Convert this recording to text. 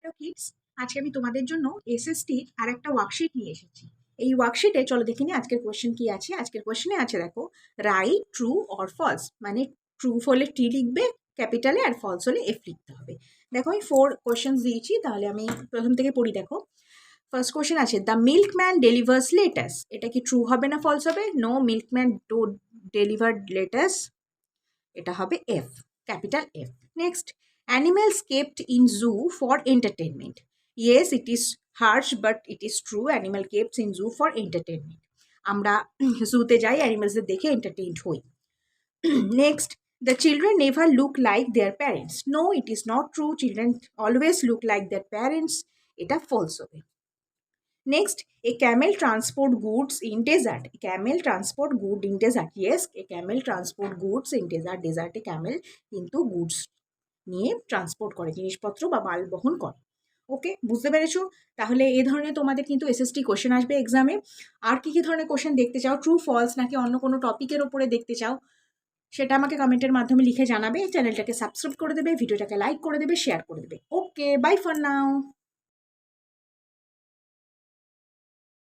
Hello kids, আজকে আমি তোমাদের জন্য এসএসটির আর একটা ওয়ার্কশিট নিয়ে এসেছি। এই ওয়ার্কশিটে চলো দেখে নিই আজকের কোয়েশ্চেন কি আছে। আজকের কোয়েশ্চেনে আছে দেখো, রাইট ট্রু অর ফলস, মানে ট্রু হলে টি লিখবে ক্যাপিটালে আর ফলস হলে এফ লিখতে হবে। দেখো আমি 4 কোয়েশ্চেন দিয়েছি, তাহলে আমি প্রথম থেকে পড়ি। দেখো ফার্স্ট কোয়েশ্চেন আছে, দ্য মিল্কম্যান ডেলিভার্স লেটাস। এটা কি ট্রু হবে না ফলস হবে? No, milkman do deliver lettuce, এটা হবে F, capital F. Next, animals kept in zoo for entertainment. Yes, it is harsh but it is true, animal kepts in zoo for entertainment. আমরা জুতে যাই, অ্যানিমেলসদের দেখে এন্টারটেইনড হই। Next, the children never look like their parents. No, it is not true. Children always look like their parents. এটা false হবে। Next, a camel transport goods in desert. A camel transport good in desert. Yes, a camel transport goods in desert. Desert A camel কিন্তু goods নিয়ে transport করে, জিনিসপত্র বা মাল বহন করে। ওকে, বুঝতে পেরেছো? তাহলে এই ধরনের তোমাদের কিন্তু এসএসটি কোশ্চেন আসবে এক্সামে। আর কি কি ধরনের কোশ্চেন দেখতে চাও, ট্রু ফলস নাকি অন্য কোনো টপিকের ওপরে দেখতে চাও, সেটা আমাকে কমেন্টের মাধ্যমে লিখে জানাবে। চ্যানেলটাকে সাবস্ক্রাইব করে দেবে, ভিডিওটাকে লাইক করে দেবে, শেয়ার করে দেবে। ওকে, বাই ফর নাও।